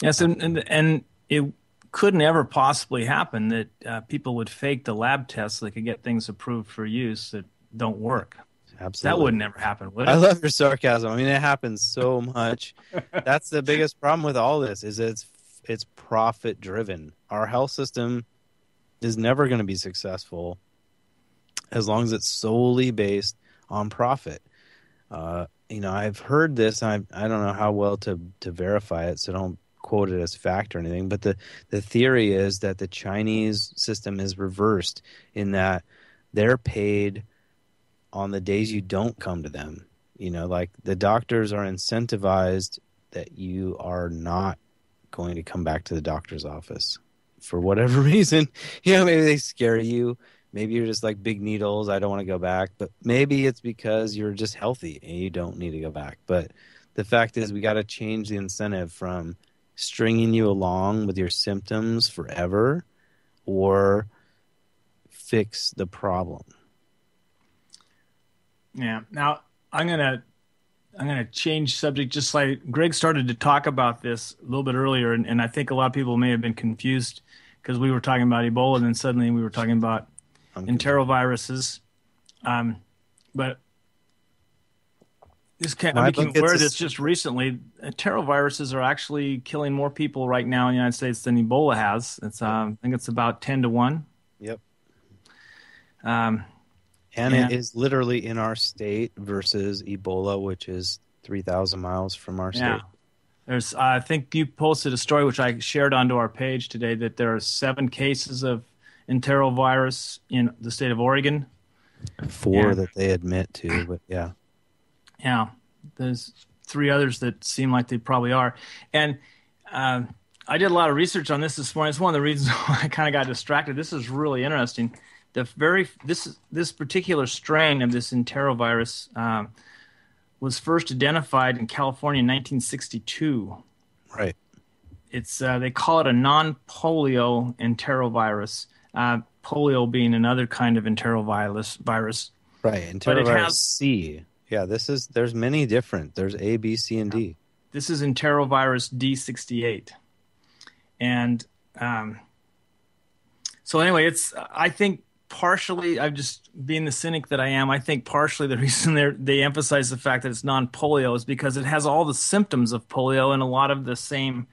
Speaker 2: Yes, and it couldn't ever possibly happen that people would fake the lab tests so they could get things approved for use that don't work.
Speaker 3: Absolutely.
Speaker 2: That wouldn't ever happen, would it?
Speaker 3: I love your sarcasm. I mean, it happens so much. That's the biggest problem with all this is it's profit driven. Our health system is never going to be successful as long as it's solely based on profit. I've heard this. I don't know how well to verify it, so don't quote it as fact or anything. But the theory is that the Chinese system is reversed in that they're paid on the days you don't come to them. Like the doctors are incentivized that you are not going to come back to the doctor's office for whatever reason. Maybe they scare you. Maybe you're just like, big needles, I don't want to go back. But maybe it's because you're just healthy and you don't need to go back. But the fact is, we got to change the incentive from stringing you along with your symptoms forever or fix the problem.
Speaker 2: Yeah. Now I'm gonna change subject. Just like Greg started to talk about this a little bit earlier, and I think a lot of people may have been confused because we were talking about Ebola, and then suddenly we were talking about enteroviruses. But I became aware of this just recently. Enteroviruses are actually killing more people right now in the United States than Ebola has. It's I think it's about 10 to 1.
Speaker 3: Yep. And it is literally in our state versus Ebola, which is 3,000 miles from our state.
Speaker 2: There's, I think you posted a story, which I shared onto our page today, that there are 7 cases of enterovirus in the state of Oregon.
Speaker 3: 4 that they admit to, but yeah.
Speaker 2: Yeah, there's 3 others that seem like they probably are. And I did a lot of research on this morning. It's one of the reasons why I kind of got distracted. This is really interesting. This particular strain of this enterovirus was first identified in California in 1962.
Speaker 3: Right.
Speaker 2: It's they call it a non-polio enterovirus. Polio being another kind of enterovirus.
Speaker 3: Right. Enterovirus C. Yeah. There's many different. There's A, B, C, and D.
Speaker 2: This is enterovirus D68, and so anyway, I think. Partially, I'm just being the cynic that I am. I think partially the reason they emphasize the fact that it's non-polio is because it has all the symptoms of polio and a lot of the same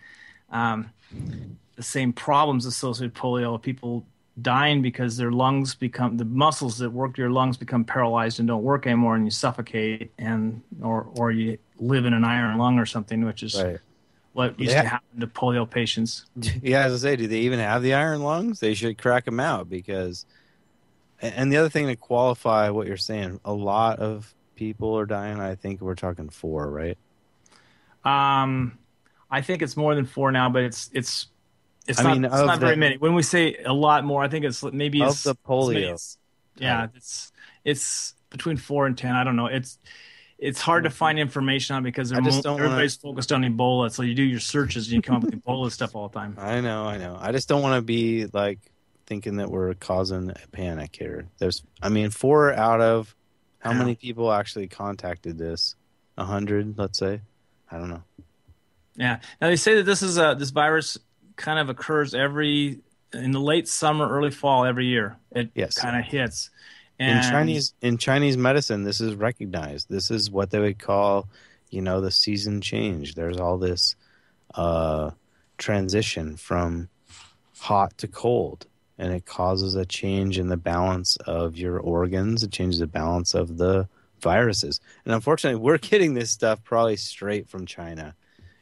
Speaker 2: problems associated with polio. People dying because their lungs the muscles that work your lungs become paralyzed and don't work anymore, and you suffocate, or you live in an iron lung or something, which is what used to happen to polio patients.
Speaker 3: Yeah, as I say, do they even have the iron lungs? They should crack them out because. And the other thing to qualify what you're saying, a lot of people are dying. I think we're talking 4, right?
Speaker 2: I think it's more than 4 now, but it's not very many. When we say a lot more, I think it's the polio. It's between 4 and 10. I don't know. It's hard to find information on because everybody's focused on Ebola. So you do your searches and you come up with Ebola stuff all the time.
Speaker 3: I know. I just don't want to be like thinking that we're causing a panic here. 4 out of how many people actually contacted this? 100, let's say. I don't know.
Speaker 2: Yeah. Now they say that this virus kind of occurs every in the late summer, early fall every year. It
Speaker 3: Yes.
Speaker 2: kind of hits.
Speaker 3: In
Speaker 2: And
Speaker 3: Chinese medicine, this is recognized. This is what they would call, the season change. There's all this transition from hot to cold, and it causes a change in the balance of your organs. It changes the balance of the viruses. And unfortunately, we're getting this stuff probably straight from China.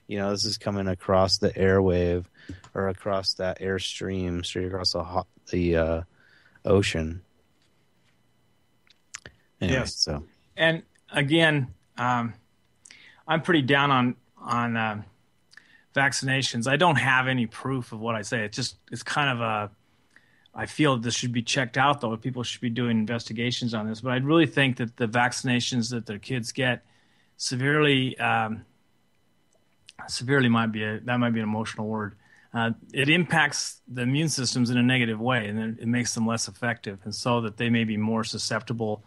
Speaker 3: This is coming across the airwave or across that airstream, straight across the ocean. Anyway,
Speaker 2: Yes.
Speaker 3: so
Speaker 2: And again, I'm pretty down on vaccinations. I don't have any proof of what I say. It's kind of I feel this should be checked out, though. People should be doing investigations on this. But I really think that the vaccinations that their kids get severely might be an emotional word. It impacts the immune systems in a negative way, and then it makes them less effective, and so that they may be more susceptible.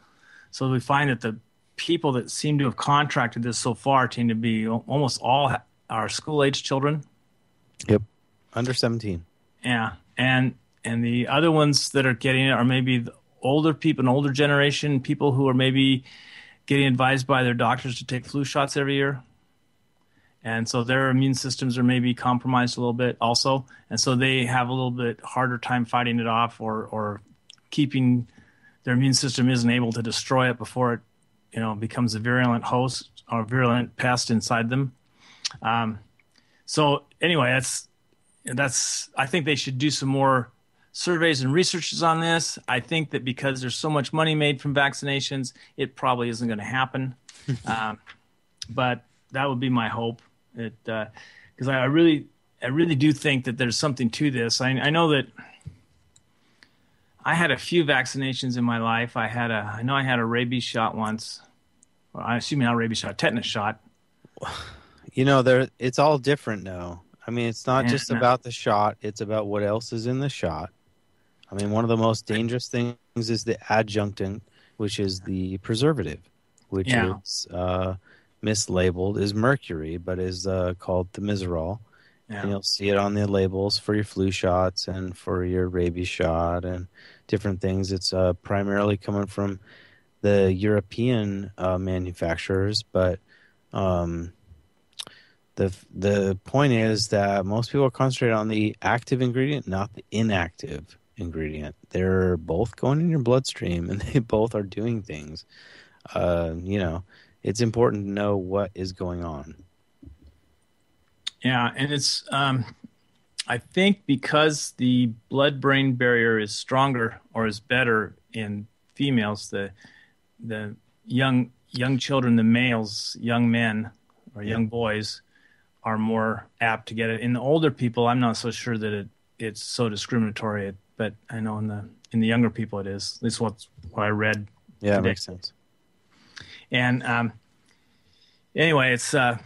Speaker 2: So we find that the people that seem to have contracted this so far tend to be almost all our school-age children.
Speaker 3: Yep, under 17.
Speaker 2: Yeah, and the other ones that are getting it are maybe the older people, an older generation, people who are maybe getting advised by their doctors to take flu shots every year. And so their immune systems are maybe compromised a little bit also. And so they have a little bit harder time fighting it off or keeping their immune system isn't able to destroy it before it becomes a virulent host or virulent pest inside them. So anyway, that's I think they should do some more surveys and researches on this. I think that because there's so much money made from vaccinations, it probably isn't going to happen. But that would be my hope. Because I really do think that there's something to this. I know that I had a few vaccinations in my life. I know I had a rabies shot once. Not rabies shot, tetanus shot.
Speaker 3: It's all different now. I mean, it's not just about the shot. It's about what else is in the shot. I mean, one of the most dangerous things is the adjunctant, which is the preservative, which is mislabeled as mercury, but is called thimerosal. Yeah. And you'll see it on the labels for your flu shots and for your rabies shot and different things. It's primarily coming from the European manufacturers, but the point is that most people concentrate on the active ingredient, not the inactive ingredient. They're both going in your bloodstream, and they both are doing things. It's important to know what is going on.
Speaker 2: Yeah, and it's I think because the blood-brain barrier is stronger or is better in females, the young children, the males, young men or young boys are more apt to get it. In the older people, I'm not so sure that it's so discriminatory, but I know in the younger people it is. At least what I read.
Speaker 3: Yeah,
Speaker 2: today.
Speaker 3: It makes sense.
Speaker 2: And anyway, it's there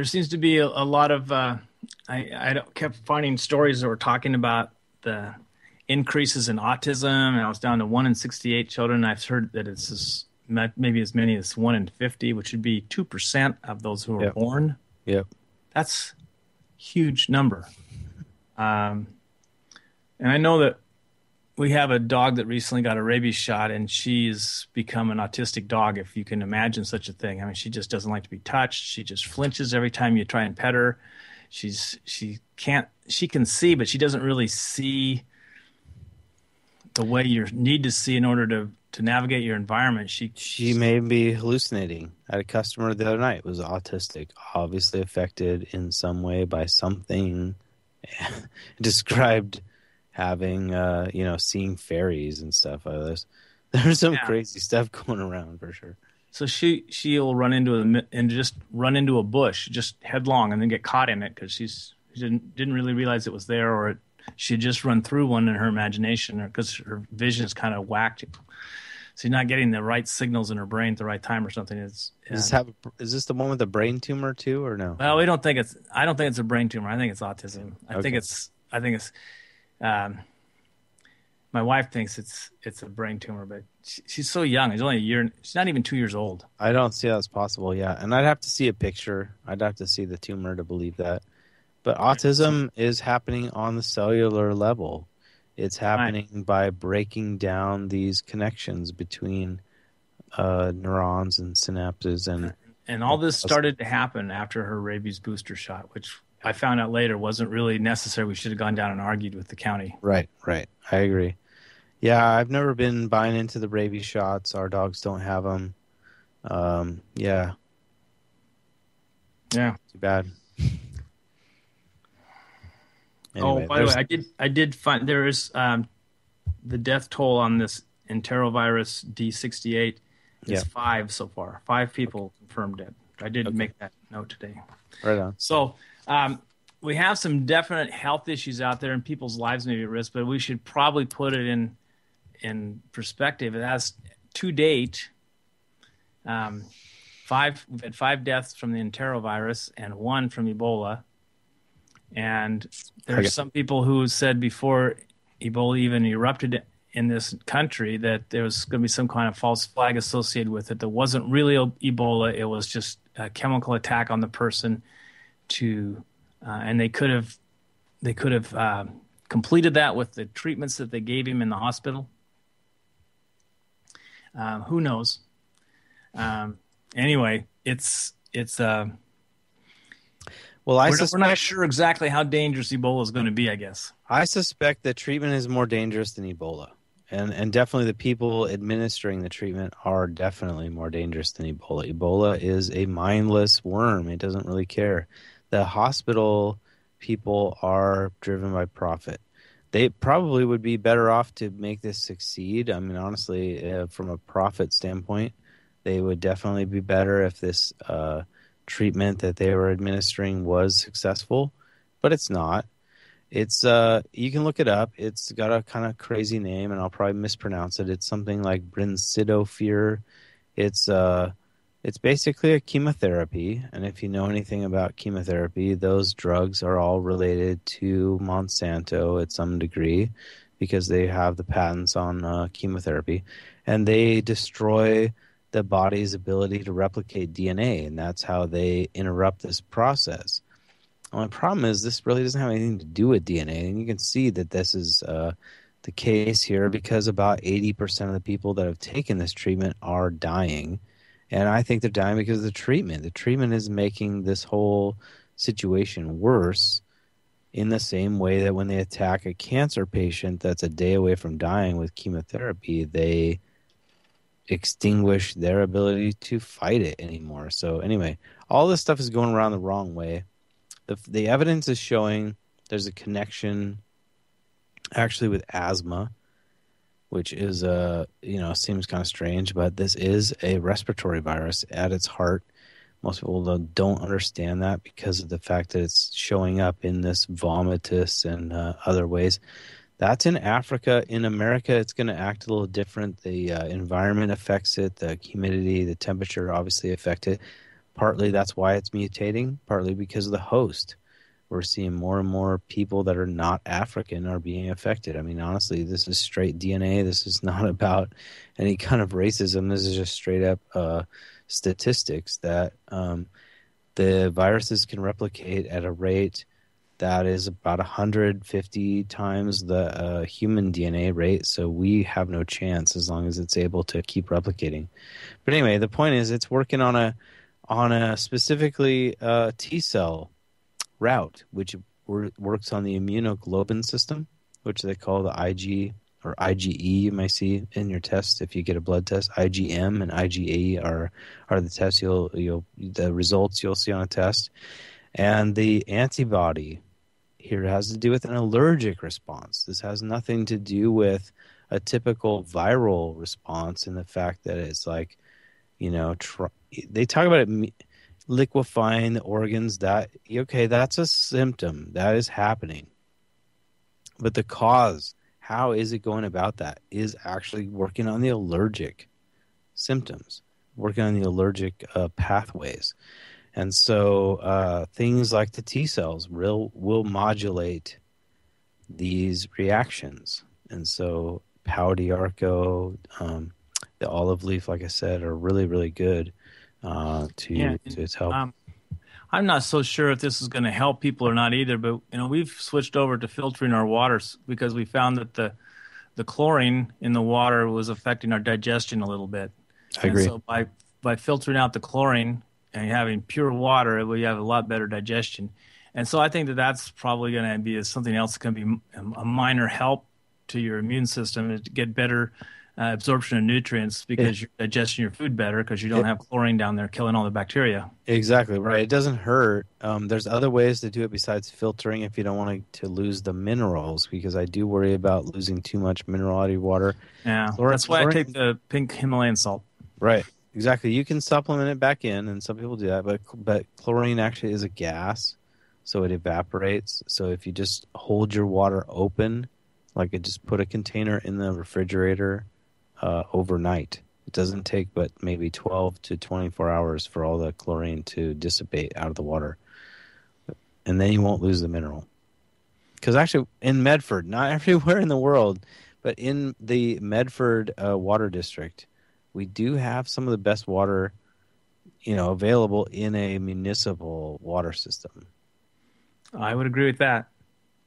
Speaker 2: seems to be a lot of I kept finding stories that were talking about the increases in autism, and I was down to 1 in 68 children. I've heard that it's maybe as many as 1 in 50, which would be 2% of those who are born.
Speaker 3: Yep,
Speaker 2: that's a huge number. And I know that we have a dog that recently got a rabies shot, and she's become an autistic dog, if you can imagine such a thing. I mean, she just doesn't like to be touched. She just flinches every time you try and pet her. She can see, but she doesn't really see the way you need to see in order to navigate your environment.
Speaker 3: She may be hallucinating. I had a customer the other night was autistic, obviously affected in some way by something. Described having seeing fairies and stuff. There's some crazy stuff going around for sure.
Speaker 2: So she'll run into a bush just headlong and then get caught in it because she didn't really realize it was there, or she'd just run through one in her imagination, or because her vision is kind of whacked. She's not getting the right signals in her brain at the right time or something. Is
Speaker 3: this the one with the brain tumor too, or no?
Speaker 2: Well, I don't think it's a brain tumor. I think it's autism. I think it's my wife thinks it's a brain tumor, but she's so young. She's only a year. She's not even 2 years old.
Speaker 3: I don't see how it's possible. Yeah, and I'd have to see a picture. I'd have to see the tumor to believe that. But autism is happening on the cellular level. It's happening by breaking down these connections between neurons and synapses.
Speaker 2: And all this started to happen after her rabies booster shot, which I found out later wasn't really necessary. We should have gone down and argued with the county.
Speaker 3: Right. I agree. Yeah, I've never been buying into the rabies shots. Our dogs don't have them. Yeah.
Speaker 2: Yeah.
Speaker 3: Too bad. Anyway,
Speaker 2: by the way, I did find there is the death toll on this enterovirus D68 is 5 so far. 5 people confirmed dead. I did make that note today.
Speaker 3: Right on.
Speaker 2: So we have some definite health issues out there, and people's lives may be at risk, but we should probably put it in perspective. As to date, we've had 5 deaths from the enterovirus and 1 from Ebola. And there's some people who said before Ebola even erupted in this country that there was going to be some kind of false flag associated with it. That wasn't really Ebola. It was just a chemical attack on the person and they could have completed that with the treatments that they gave him in the hospital. Who knows? Anyway, well, we're not sure exactly how dangerous Ebola is going to be, I guess.
Speaker 3: I suspect that treatment is more dangerous than Ebola. And definitely the people administering the treatment are definitely more dangerous than Ebola. Ebola is a mindless worm. It doesn't really care. The hospital people are driven by profit. They probably would be better off to make this succeed. I mean, honestly, from a profit standpoint, they would definitely be better if this treatment that they were administering was successful, but it's not. It's you can look it up. It's got a kind of crazy name, and I'll probably mispronounce it. It's something like brincidofovir. It's basically a chemotherapy, and if you know anything about chemotherapy, those drugs are all related to Monsanto at some degree because they have the patents on chemotherapy, and they destroy the body's ability to replicate DNA, and that's how they interrupt this process. Well, my problem is this really doesn't have anything to do with DNA, and you can see that this is the case here because about 80% of the people that have taken this treatment are dying, and I think they're dying because of the treatment. The treatment is making this whole situation worse in the same way that when they attack a cancer patient that's a day away from dying with chemotherapy, they extinguish their ability to fight it anymore. So anyway, all this stuff is going around the wrong way. The evidence is showing there's a connection actually with asthma, which is seems kind of strange, but this is a respiratory virus at its heart. Most people don't understand that because of the fact that it's showing up in this vomitus and other ways. That's in Africa. In America, it's going to act a little different. The environment affects it. The humidity, the temperature obviously affect it. Partly that's why it's mutating, partly because of the host. We're seeing more and more people that are not African are being affected. I mean, honestly, this is straight DNA. This is not about any kind of racism. This is just straight up statistics that the viruses can replicate at a rate that is about 150 times the human DNA rate, so we have no chance as long as it's able to keep replicating. But anyway, the point is it's working on a specifically T-cell route, which works on the immunoglobulin system, which they call the IG or IgE. You might see in your test if you get a blood test. IgM and IgE are the tests the results you'll see on a test. And the antibody here has to do with an allergic response. This has nothing to do with a typical viral response in the fact that it's like, they talk about it liquefying the organs. That's a symptom. That is happening. But the cause, how is it going about that, is actually working on the allergic symptoms, working on the allergic pathways. And so things like the T cells will modulate these reactions. And so Pau d'Arco, the olive leaf, like I said, are really, really good to help.
Speaker 2: I'm not so sure if this is going to help people or not either. But we've switched over to filtering our waters because we found that the chlorine in the water was affecting our digestion a little bit.
Speaker 3: I agree.
Speaker 2: And so by filtering out the chlorine and having pure water, we have a lot better digestion. And so I think that that's probably going to be something else that can be a minor help to your immune system is to get better absorption of nutrients because you're digesting your food better because you don't have chlorine down there killing all the bacteria.
Speaker 3: Exactly right. It doesn't hurt. There's other ways to do it besides filtering if you don't want to lose the minerals, because I do worry about losing too much mineral out of your water.
Speaker 2: Yeah, that's why I take the pink Himalayan salt.
Speaker 3: Right. Exactly. You can supplement it back in, and some people do that, but chlorine actually is a gas, so it evaporates. So if you just hold your water open, like just put a container in the refrigerator overnight. It doesn't take but maybe 12 to 24 hours for all the chlorine to dissipate out of the water. And then you won't lose the mineral. Because actually in Medford, not everywhere in the world, but in the Medford water district, we do have some of the best water, available in a municipal water system.
Speaker 2: I would agree with that.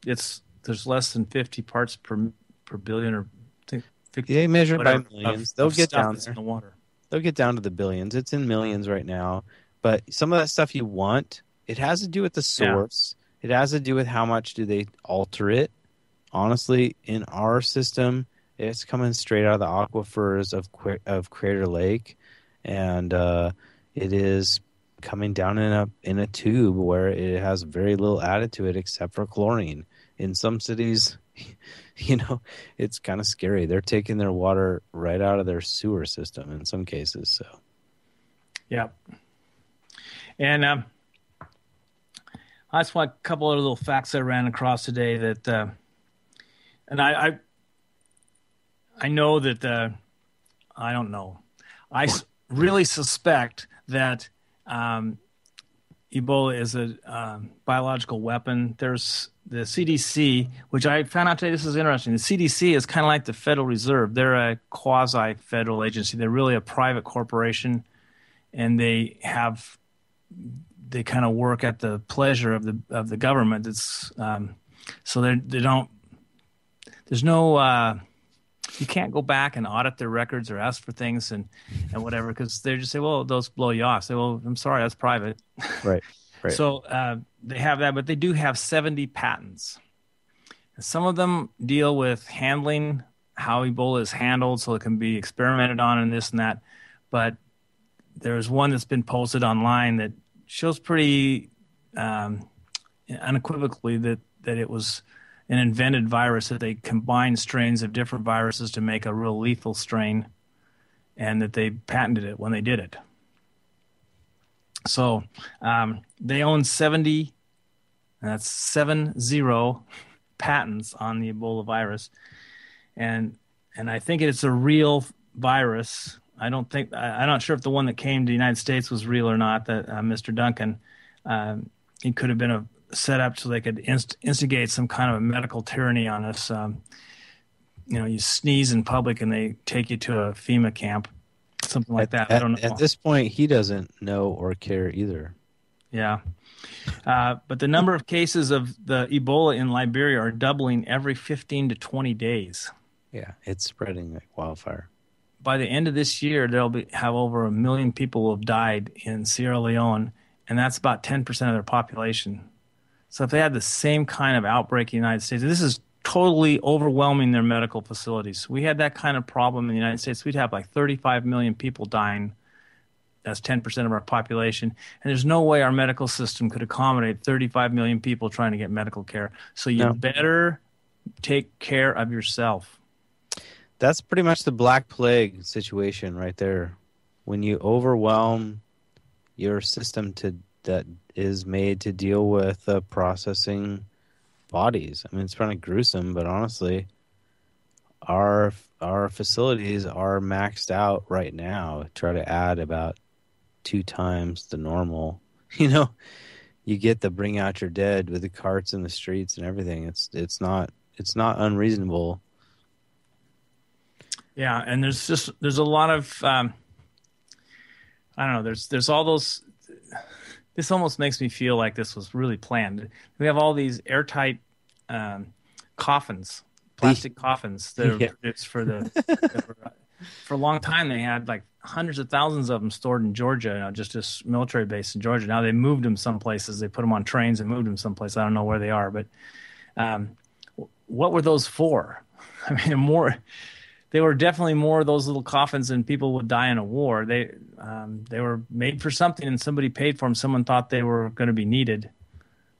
Speaker 2: There's less than 50 parts per billion, or I think 50.
Speaker 3: They measure by millions. They'll get down there.
Speaker 2: In the water.
Speaker 3: They'll get down to the billions. It's in millions right now. But some of that stuff you want, it has to do with the source. Yeah. It has to do with how much do they alter it. Honestly, in our system, it's coming straight out of the aquifers of Crater Lake, and it is coming down in a tube where it has very little added to it except for chlorine. In some cities, it's kind of scary. They're taking their water right out of their sewer system in some cases. So,
Speaker 2: yeah. And I just want a couple of little facts I ran across today that, and I know that I don't know. I really suspect that Ebola is a biological weapon. There's the CDC, which I found out today. This is interesting. The CDC is kind of like the Federal Reserve. They're a quasi-federal agency. They're really a private corporation, and they kind of work at the pleasure of the government. It's so they don't. There's no. You can't go back and audit their records or ask for things and whatever, because they just say, well, those blow you off. Say, well, I'm sorry, that's private.
Speaker 3: Right.
Speaker 2: So they have that, but they do have 70 patents. And some of them deal with handling, how Ebola is handled, so it can be experimented on and this and that. But there's one that's been posted online that shows pretty unequivocally that it was an invented virus, that they combined strains of different viruses to make a real lethal strain, and that they patented it when they did it. So they own 70, and that's 70 patents on the Ebola virus, and I think it's a real virus. I'm not sure if the one that came to the United States was real or not. That Mr. Duncan, he could have been set up so they could instigate some kind of a medical tyranny on us. You sneeze in public and they take you to a FEMA camp, something like that. I don't know.
Speaker 3: At this point, he doesn't know or care either.
Speaker 2: Yeah. But the number of cases of the Ebola in Liberia are doubling every 15 to 20 days.
Speaker 3: Yeah, it's spreading like wildfire.
Speaker 2: By the end of this year, have over 1 million people will have died in Sierra Leone, and that's about 10% of their population. So if they had the same kind of outbreak in the United States, this is totally overwhelming their medical facilities. We had that kind of problem in the United States. We'd have like 35 million people dying. That's 10% of our population. And there's no way our medical system could accommodate 35 million people trying to get medical care. So you better take care of yourself.
Speaker 3: That's pretty much the Black Plague situation right there. When you overwhelm your system that is made to deal with processing bodies. I mean, it's kind of gruesome, but honestly, our facilities are maxed out right now. Try to add about 2 times the normal. You get the bring out your dead with the carts in the streets and everything. It's not unreasonable.
Speaker 2: Yeah, and there's a lot of I don't know. There's all those. this almost makes me feel like this was really planned. We have all these airtight coffins, plastic coffins that are
Speaker 3: Yeah.
Speaker 2: produced for for a long time. They had like hundreds of thousands of them stored in Georgia, just this military base in Georgia. Now they moved them some places. They put them on trains and moved them someplace. I don't know where they are, but what were those for? I mean, they were definitely more of those little coffins than people would die in a war. They were made for something, and somebody paid for them. Someone thought they were going to be needed.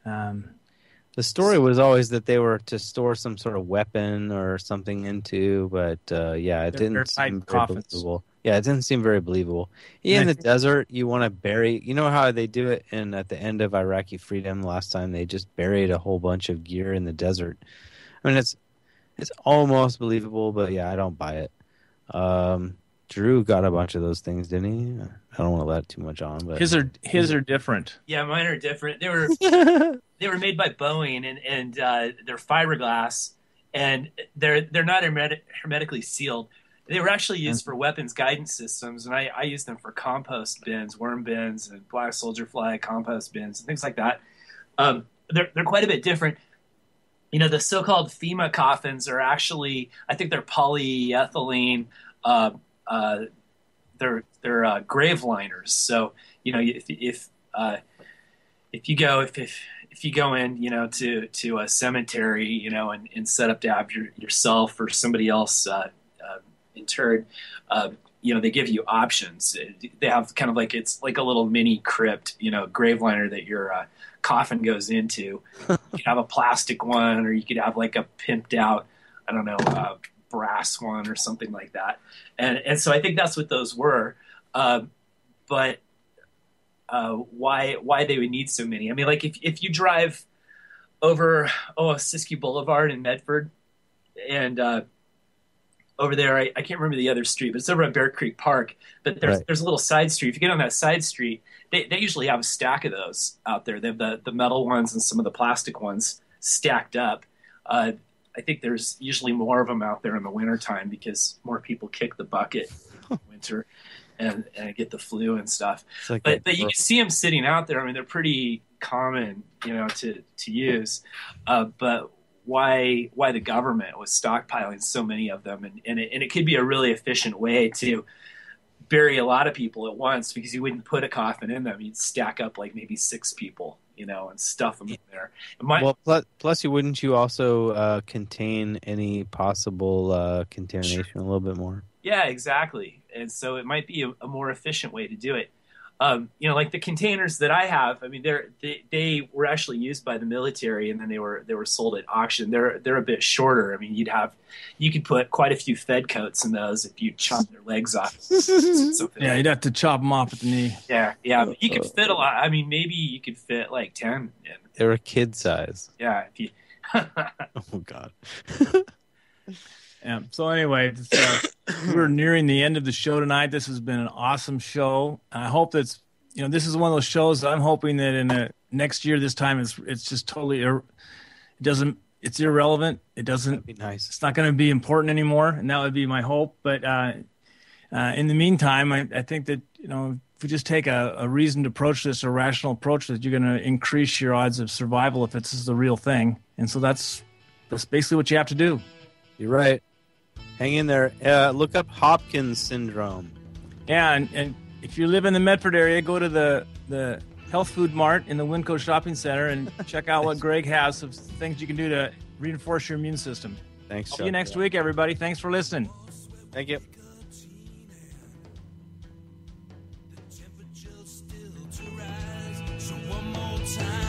Speaker 3: The story was always that they were to store some sort of weapon or something into, but yeah, it
Speaker 2: They're
Speaker 3: didn't seem
Speaker 2: tight
Speaker 3: very
Speaker 2: coffins.
Speaker 3: believable. Yeah, it didn't seem very believable. Yeah, in the desert, you want to bury. You know how they do it at the end of Iraqi freedom last time? They just buried a whole bunch of gear in the desert. I mean, it's almost believable, but yeah, I don't buy it. Drew got a bunch of those things, didn't he? I don't want to let too much on, but
Speaker 2: His are different.
Speaker 4: Yeah, mine are different. They were made by Boeing, and they're fiberglass, and they're not hermetically sealed. They were actually used for weapons guidance systems, and I use them for compost bins, worm bins, and black soldier flag compost bins, and things like that. They're quite a bit different. You know, the so-called FEMA coffins are actually, I think they're polyethylene. They're grave liners. So you know, if you go in, you know, to a cemetery, you know, and set up to have yourself or somebody else interred, you know, they give you options. They have kind of like, it's like a little mini crypt, you know, grave liner that your coffin goes into. You could have a plastic one, or you could have like a pimped out, I don't know, brass one or something like that. And so I think that's what those were. But why they would need so many? I mean, like if you drive over Siskiyou Boulevard in Medford, and over there, I can't remember the other street, but it's over at Bear Creek Park. But there's a little side street. If you get on that side street, they usually have a stack of those out there. They have the metal ones and some of the plastic ones stacked up. I think there's usually more of them out there in the wintertime because more people kick the bucket in winter and get the flu and stuff.
Speaker 3: like
Speaker 4: But you can see them sitting out there. I mean, they're pretty common, you know, to use. But why the government was stockpiling so many of them, and it could be a really efficient way to bury a lot of people at once, because you wouldn't put a coffin in them. You'd stack up like maybe 6 people, you know, and stuff them in there.
Speaker 3: Well, plus, wouldn't you also contain any possible contamination a little bit more?
Speaker 4: Yeah, exactly. And so it might be a more efficient way to do it. You know, like the containers that I have, I mean, they were actually used by the military, and then they were sold at auction. They're a bit shorter. I mean, you could put quite a few Fed coats in those if you chop their legs off.
Speaker 2: Yeah, you'd have to chop them off at the knee.
Speaker 4: Yeah. But you could fit a lot. I mean, maybe you could fit like 10 in.
Speaker 3: They were kid size.
Speaker 4: Yeah. If you
Speaker 3: Oh God.
Speaker 2: Yeah. So anyway, we're nearing the end of the show tonight. This has been an awesome show. I hope that's, you know, this is one of those shows that I'm hoping that in the next year, this time it's just totally, it's irrelevant.
Speaker 3: That'd be nice.
Speaker 2: It's not going to be important anymore. And that would be my hope. But in the meantime, I think that, you know, if we just take a reasoned approach to this, a rational approach, that you're going to increase your odds of survival if this is the real thing. And so that's basically what you have to do.
Speaker 3: You're right. Hang in there. Look up Hopkins syndrome.
Speaker 2: Yeah, and if you live in the Medford area, go to the Health Food Mart in the Winco Shopping Center and check out what Greg has of things you can do to reinforce your immune system.
Speaker 3: Thanks,
Speaker 2: See you next week, everybody. Thanks for listening.
Speaker 3: Thank you.
Speaker 1: So one more time.